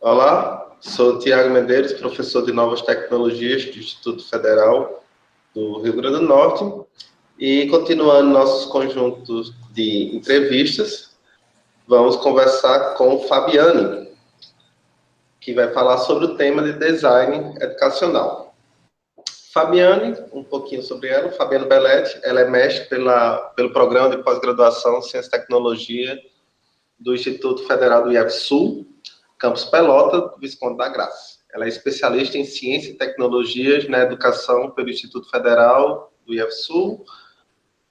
Olá, sou Tiago Medeiros, professor de Novas Tecnologias do Instituto Federal do Rio Grande do Norte, e continuando nossos conjuntos de entrevistas, vamos conversar com Fabiane, que vai falar sobre o tema de design educacional. Fabiane, um pouquinho sobre ela, Fabiane Belletti, ela é mestre pelo Programa de Pós-Graduação Ciência e Tecnologia do Instituto Federal do IFSU, Campus Pelotas, Visconde da Graça. Ela é especialista em Ciência e Tecnologias na Educação pelo Instituto Federal do IFSU,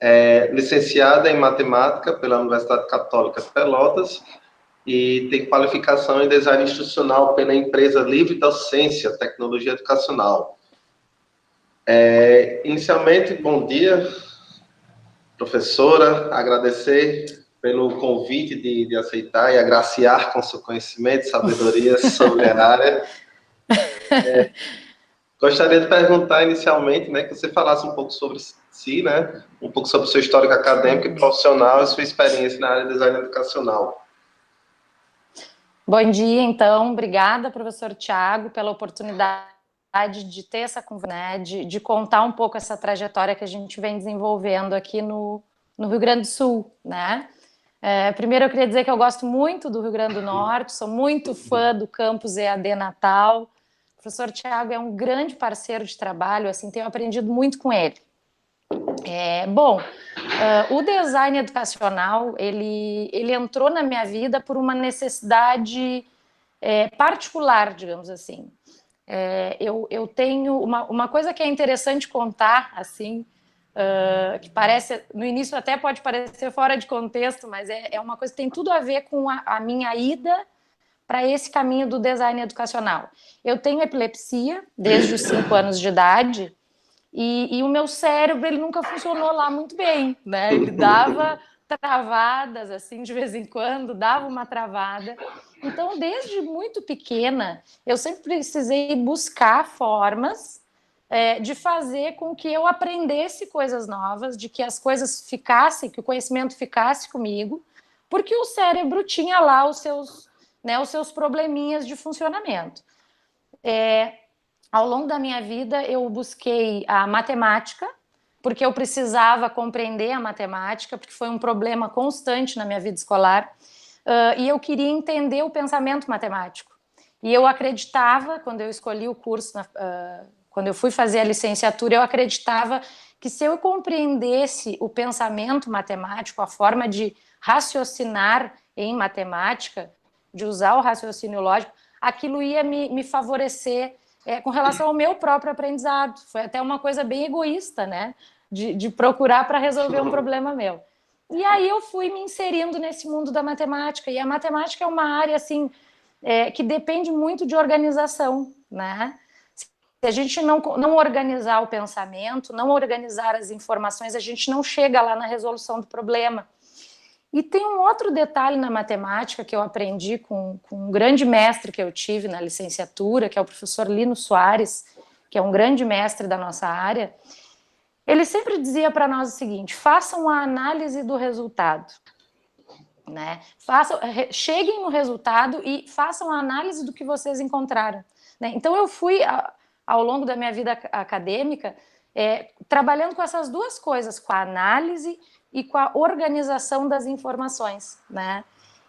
é licenciada em Matemática pela Universidade Católica de Pelotas e tem qualificação em Design Institucional pela empresa Livre Docência, Tecnologia Educacional. Inicialmente, bom dia, professora, agradecer pelo convite de aceitar e agraciar com seu conhecimento e sabedoria sobre a área. Gostaria de perguntar inicialmente, né, que você falasse um pouco sobre si, né, um pouco sobre o seu histórico acadêmico e profissional e sua experiência na área de design educacional. Bom dia, então. Obrigada, professor Tiago, pela oportunidade de ter essa conversa, né, de contar um pouco essa trajetória que a gente vem desenvolvendo aqui no Rio Grande do Sul, né? Primeiro eu queria dizer que eu gosto muito do Rio Grande do Norte, sou muito fã do campus EAD Natal. O professor Tiago é um grande parceiro de trabalho, assim, tenho aprendido muito com ele. O design educacional, ele entrou na minha vida por uma necessidade particular, digamos assim. Eu tenho uma coisa que é interessante contar, assim, que parece, no início até pode parecer fora de contexto, mas é uma coisa que tem tudo a ver com a minha ida para esse caminho do design educacional. Eu tenho epilepsia desde os 5 anos de idade e o meu cérebro ele nunca funcionou lá muito bem, né? Ele dava travadas, assim, de vez em quando, dava uma travada. Então, desde muito pequena, eu sempre precisei buscar formas de fazer com que eu aprendesse coisas novas, de que as coisas ficassem, que o conhecimento ficasse comigo, porque o cérebro tinha lá os seus probleminhas de funcionamento. Ao longo da minha vida, eu busquei a matemática, porque eu precisava compreender a matemática, porque foi um problema constante na minha vida escolar, e eu queria entender o pensamento matemático. E eu acreditava, quando eu escolhi o curso, quando eu fui fazer a licenciatura, eu acreditava que se eu compreendesse o pensamento matemático, a forma de raciocinar em matemática, de usar o raciocínio lógico, aquilo ia me favorecer com relação ao meu próprio aprendizado. Foi até uma coisa bem egoísta, né? De procurar para resolver um problema meu. E aí eu fui me inserindo nesse mundo da matemática. E a matemática é uma área, assim, que depende muito de organização, né? Se a gente não organizar o pensamento, não organizar as informações, a gente não chega lá na resolução do problema. E tem um outro detalhe na matemática que eu aprendi com um grande mestre que eu tive na licenciatura, que é o professor Lino Soares, que é um grande mestre da nossa área. Ele sempre dizia para nós o seguinte: façam a análise do resultado, né? Cheguem no resultado e façam a análise do que vocês encontraram, né? Então eu fui, ao longo da minha vida acadêmica, trabalhando com essas duas coisas, com a análise e com a organização das informações, né?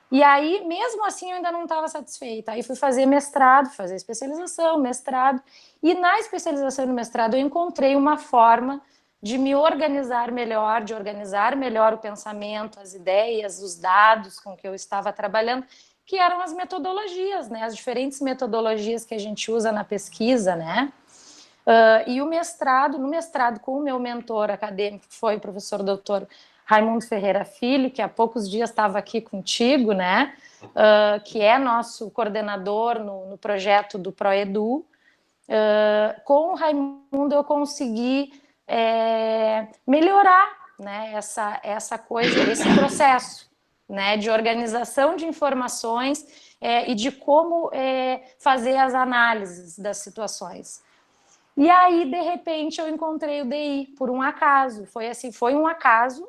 E aí, mesmo assim, eu ainda não estava satisfeita. Aí fui fazer mestrado, fazer especialização, mestrado. E na especialização e no mestrado eu encontrei uma forma de me organizar melhor, de organizar melhor o pensamento, as ideias, os dados com que eu estava trabalhando, que eram as metodologias, né? As diferentes metodologias que a gente usa na pesquisa, né? E no mestrado com o meu mentor acadêmico, que foi o professor doutor Raimundo Ferreira Filho, que há poucos dias estava aqui contigo, né? Que é nosso coordenador no projeto do ProEdu. Com o Raimundo eu consegui melhorar, né, essa coisa, esse processo, né, de organização de informações e de como fazer as análises das situações. E aí, de repente, eu encontrei o DI, por um acaso. Foi assim, foi um acaso,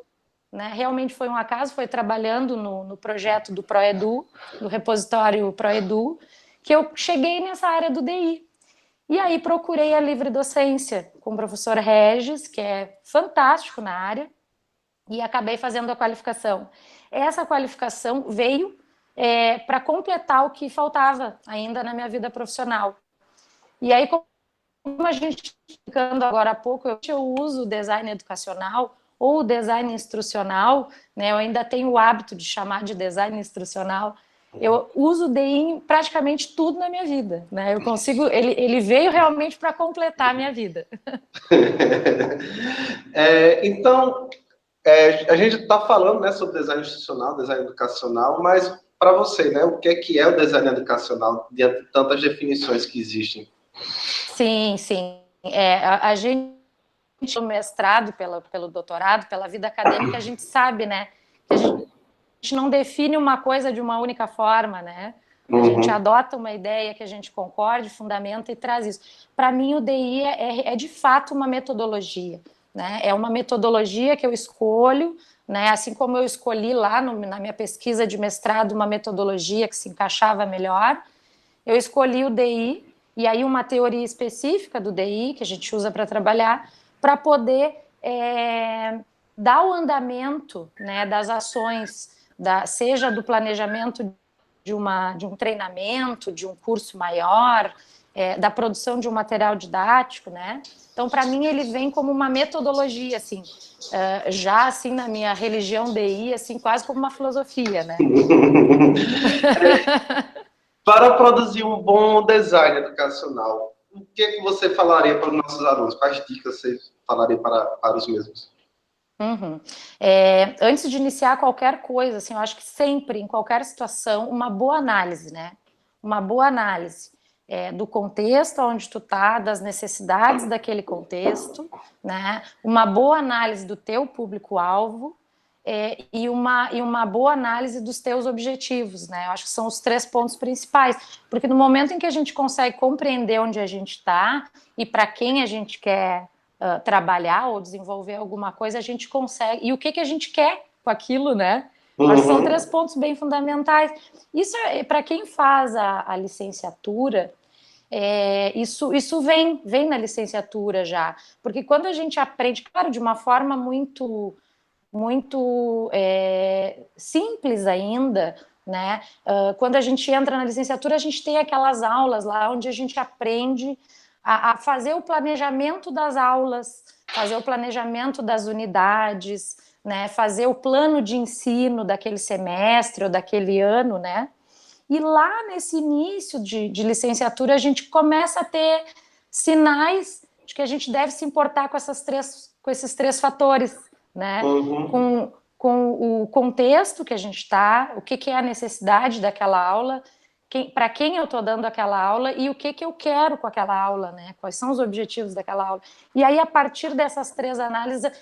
né? Realmente foi um acaso, foi trabalhando no projeto do ProEdu, do repositório ProEdu, que eu cheguei nessa área do DI. E aí procurei a livre docência com o professor Regis, que é fantástico na área, e acabei fazendo a qualificação. Essa qualificação veio para completar o que faltava ainda na minha vida profissional. E aí, como a gente ficando agora há pouco, eu uso o design educacional ou o design instrucional, né? Eu ainda tenho o hábito de chamar de design instrucional. Eu uso o DI em praticamente tudo na minha vida, né? Eu consigo, ele veio realmente para completar a minha vida. Então, a gente está falando, né, sobre design institucional, design educacional, mas para você, né, o que é o design educacional diante de tantas definições que existem? Sim, sim. A gente, no mestrado, pelo doutorado, pela vida acadêmica, a gente sabe, né, que a gente não define uma coisa de uma única forma, né? A gente adota uma ideia que a gente concorde, fundamenta e traz isso. Para mim, o DI é de fato uma metodologia, né? É uma metodologia que eu escolho, né? Assim como eu escolhi lá na minha pesquisa de mestrado uma metodologia que se encaixava melhor, eu escolhi o DI, e aí uma teoria específica do DI, que a gente usa para trabalhar, para poder dar o andamento, né, das ações, seja do planejamento de um treinamento, de um curso maior, da produção de um material didático, né? Então, para mim, ele vem como uma metodologia, assim, já assim na minha religião DI, assim, quase como uma filosofia, né? Para produzir um bom design educacional, o que você falaria para os nossos alunos? Quais dicas você falaria para os mesmos? Uhum. Antes de iniciar qualquer coisa, assim, eu acho que sempre, em qualquer situação, uma boa análise, né? Uma boa análise do contexto onde tu tá, das necessidades daquele contexto, né? Uma boa análise do teu público-alvo e uma boa análise dos teus objetivos, né? Eu acho que são os 3 pontos principais, porque no momento em que a gente consegue compreender onde a gente está e para quem a gente quer trabalhar ou desenvolver alguma coisa, a gente consegue. E o que a gente quer com aquilo, né? Acho que são 3 pontos bem fundamentais. Isso para quem faz a licenciatura, isso vem na licenciatura já. Porque quando a gente aprende, claro, de uma forma muito simples ainda, né? Quando a gente entra na licenciatura, a gente tem aquelas aulas lá onde a gente aprende a fazer o planejamento das aulas, fazer o planejamento das unidades, né? Fazer o plano de ensino daquele semestre ou daquele ano, né? E lá nesse início de licenciatura, a gente começa a ter sinais de que a gente deve se importar com esses 3 fatores, né? Com o contexto que a gente está, o que é a necessidade daquela aula, para quem eu estou dando aquela aula e o que eu quero com aquela aula, né? Quais são os objetivos daquela aula. E aí, a partir dessas 3 análises,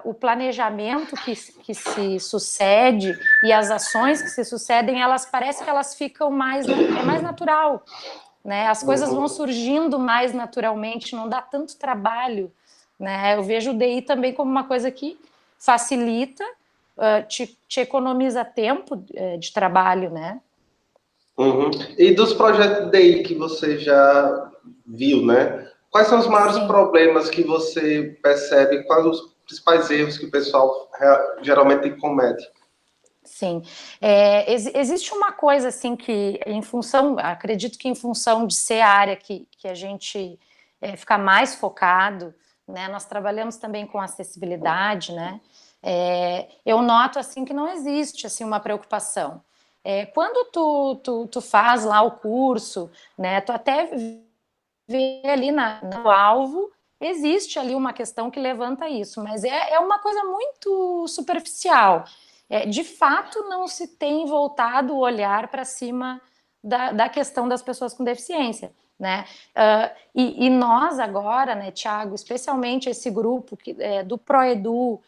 o planejamento que se sucede e as ações que se sucedem, elas parecem que elas ficam mais natural, né? As coisas vão surgindo mais naturalmente, não dá tanto trabalho, né? Eu vejo o DI também como uma coisa que facilita, te economiza tempo de trabalho, né? E dos projetos de DI que você já viu, né? Quais são os maiores problemas que você percebe? Quais os principais erros que o pessoal geralmente comete? Sim. Existe uma coisa, assim, que acredito que em função de ser a área que a gente fica mais focado, né? Nós trabalhamos também com acessibilidade, né? Eu noto, assim, que não existe, assim, uma preocupação. Quando tu faz lá o curso, né? Tu até vê ali no alvo, existe ali uma questão que levanta isso, mas é uma coisa muito superficial. De fato, não se tem voltado o olhar para cima da questão das pessoas com deficiência, né? E nós agora, né, Tiago, especialmente esse grupo do Proedu,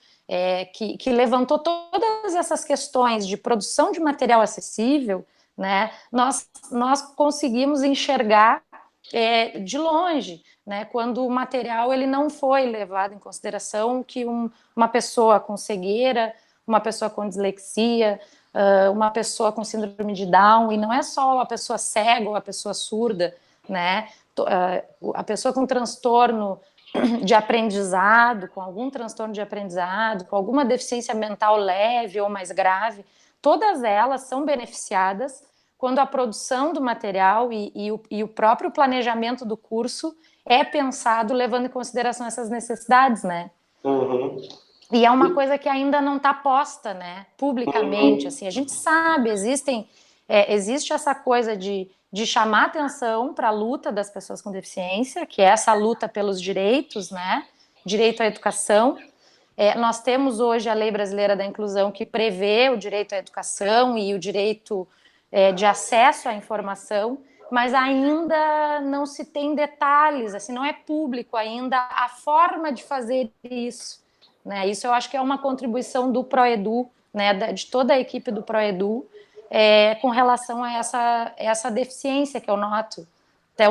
que levantou todas essas questões de produção de material acessível, né? Nós conseguimos enxergar de longe, né, quando o material ele não foi levado em consideração que uma pessoa com cegueira, uma pessoa com dislexia, uma pessoa com síndrome de Down, e não é só a pessoa cega ou a pessoa surda, né? A pessoa com transtorno de aprendizado, com algum transtorno de aprendizado, com alguma deficiência mental leve ou mais grave, todas elas são beneficiadas quando a produção do material e o próprio planejamento do curso é pensado levando em consideração essas necessidades, né? Uhum. E é uma coisa que ainda não está posta, né, publicamente. Assim, a gente sabe, existe essa coisa de chamar atenção para a luta das pessoas com deficiência, que é essa luta pelos direitos, né, direito à educação. Nós temos hoje a Lei Brasileira da Inclusão, que prevê o direito à educação e o direito de acesso à informação, mas ainda não se tem detalhes, assim, não é público ainda a forma de fazer isso. Né? Isso eu acho que é uma contribuição do Proedu, né, de toda a equipe do Proedu, com relação a essa deficiência que eu noto, até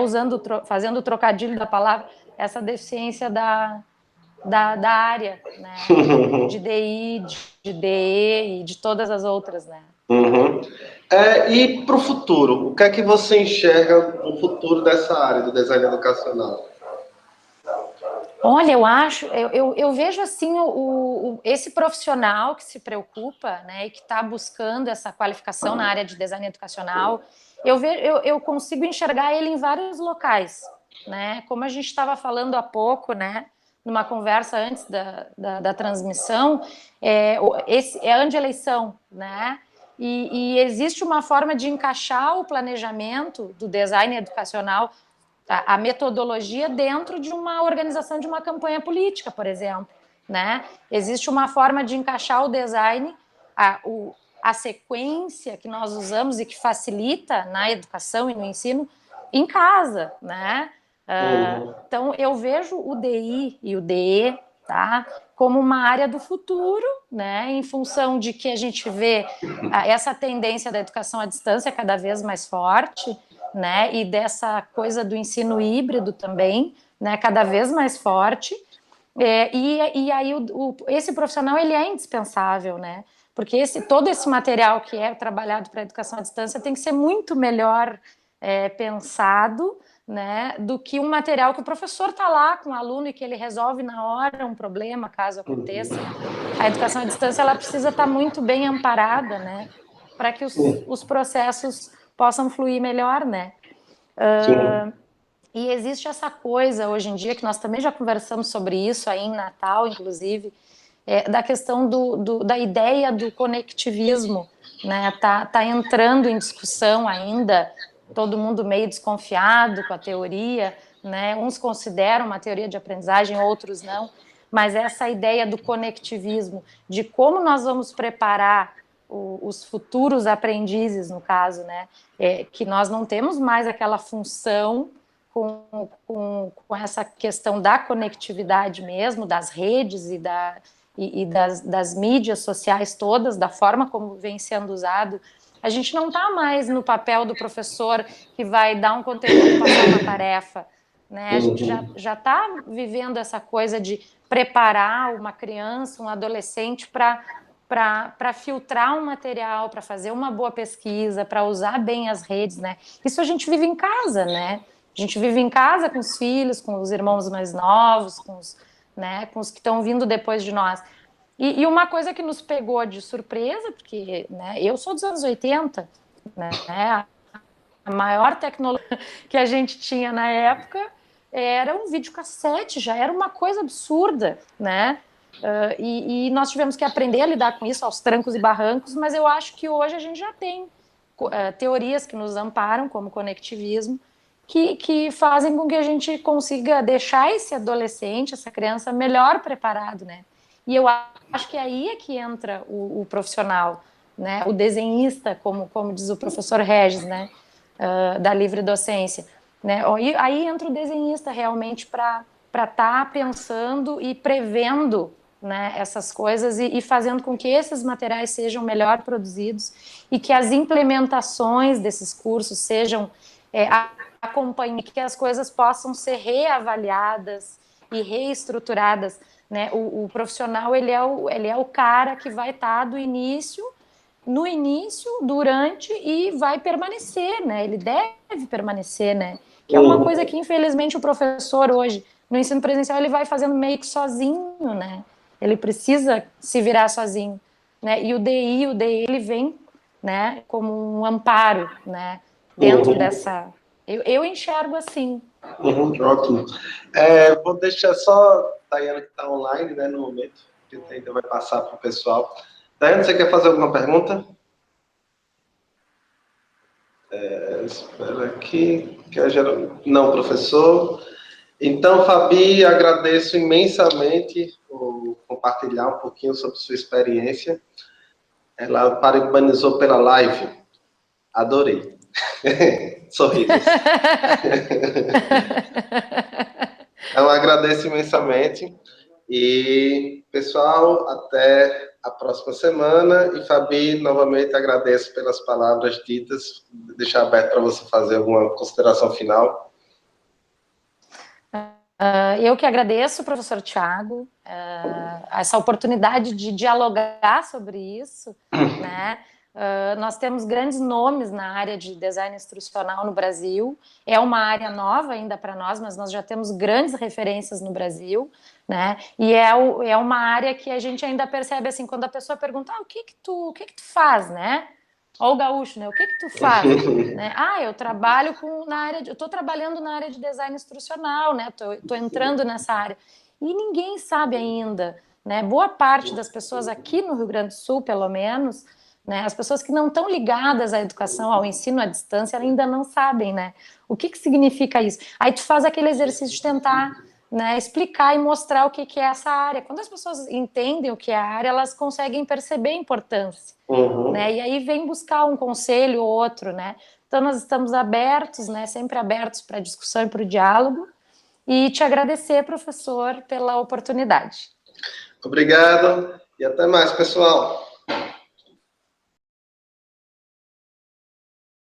fazendo o trocadilho da palavra, essa deficiência da área, né, de DI, de DE e de todas as outras, né. Uhum. E para o futuro, o que é que você enxerga no futuro dessa área do design educacional? Olha, eu vejo assim esse profissional que se preocupa, né, e que está buscando essa qualificação na área de design educacional, eu consigo enxergar ele em vários locais, né, como a gente estava falando há pouco, né, numa conversa antes da transmissão, é ano de eleição, né, e existe uma forma de encaixar o planejamento do design educacional, a metodologia dentro de uma organização de uma campanha política, por exemplo, né? Existe uma forma de encaixar o design, a sequência que nós usamos e que facilita na educação e no ensino em casa, né? Então, eu vejo o DI e o DE, tá, como uma área do futuro, né, em função de que a gente vê essa tendência da educação à distância cada vez mais forte, né, e dessa coisa do ensino híbrido também, né, cada vez mais forte, e aí esse profissional ele é indispensável, né, porque todo esse material que é trabalhado para a educação à distância tem que ser muito melhor pensado, né, do que um material que o professor está lá com o aluno e que ele resolve na hora um problema, caso aconteça. A educação à distância ela precisa estar muito bem amparada, né, para que os processos possam fluir melhor, né? E existe essa coisa hoje em dia, que nós também já conversamos sobre isso aí em Natal, inclusive, da questão da ideia do conectivismo, né? Tá entrando em discussão ainda, todo mundo meio desconfiado com a teoria, né? Uns consideram uma teoria de aprendizagem, outros não, mas essa ideia do conectivismo, de como nós vamos preparar os futuros aprendizes, no caso, né? Que nós não temos mais aquela função com essa questão da conectividade mesmo, das redes e das mídias sociais todas, da forma como vem sendo usado. A gente não está mais no papel do professor que vai dar um conteúdo e passar uma tarefa, né? A gente já está vivendo essa coisa de preparar uma criança, um adolescente para filtrar um material, para fazer uma boa pesquisa, para usar bem as redes, né? Isso a gente vive em casa, né? A gente vive em casa com os filhos, com os irmãos mais novos, com os que estão vindo depois de nós. E uma coisa que nos pegou de surpresa, porque, né, eu sou dos anos 80, né, a maior tecnologia que a gente tinha na época era um videocassete, já era uma coisa absurda, né? E nós tivemos que aprender a lidar com isso aos trancos e barrancos, mas eu acho que hoje a gente já tem teorias que nos amparam, como o conectivismo, que fazem com que a gente consiga deixar esse adolescente, essa criança melhor preparado, né? E eu acho que aí é que entra o profissional, né? O desenhista, como diz o professor Regis, né? Da livre docência, né? Aí entra o desenhista realmente para estar pensando e prevendo, né, essas coisas e fazendo com que esses materiais sejam melhor produzidos e que as implementações desses cursos sejam que as coisas possam ser reavaliadas e reestruturadas, né? O profissional ele é o cara que vai estar do início, no início, durante e vai permanecer, né? Ele deve permanecer, né? Que é uma coisa que, infelizmente, o professor hoje, no ensino presencial, ele vai fazendo meio que sozinho, né? Ele precisa se virar sozinho, né? E o DI, ele vem, né, como um amparo, né? Dentro dessa... Eu enxergo assim. Ótimo. Vou deixar só a Daiane, que está online, né, no momento, que ainda vai passar para o pessoal. Daiane, você quer fazer alguma pergunta? Espera aqui. Não, professor. Então, Fabi, agradeço imensamente por compartilhar um pouquinho sobre sua experiência. Ela parabenizou pela live. Adorei. Sorrisos. Então, agradeço imensamente. E, pessoal, até a próxima semana. E, Fabi, novamente agradeço pelas palavras ditas. Vou deixar aberto para você fazer alguma consideração final. Eu que agradeço, professor Thiago, essa oportunidade de dialogar sobre isso, né? Nós temos grandes nomes na área de design instrucional no Brasil. É uma área nova ainda para nós, mas nós já temos grandes referências no Brasil, né? E é uma área que a gente ainda percebe assim, quando a pessoa pergunta, o que que tu faz, né? Ó, o gaúcho, né? O que que tu faz? Né? Eu trabalho eu tô trabalhando na área de design instrucional, né? Tô entrando nessa área. E ninguém sabe ainda, né? Boa parte das pessoas aqui no Rio Grande do Sul, pelo menos, né? As pessoas que não estão ligadas à educação, ao ensino à distância, ainda não sabem, né? O que significa isso? Aí tu faz aquele exercício de tentar, né, explicar e mostrar o que é essa área. Quando as pessoas entendem o que é a área, elas conseguem perceber a importância. Né? E aí vem buscar um conselho ou outro, né? Então nós estamos abertos, né? Sempre abertos para a discussão e para o diálogo. E te agradecer, professor, pela oportunidade. Obrigado e até mais, pessoal.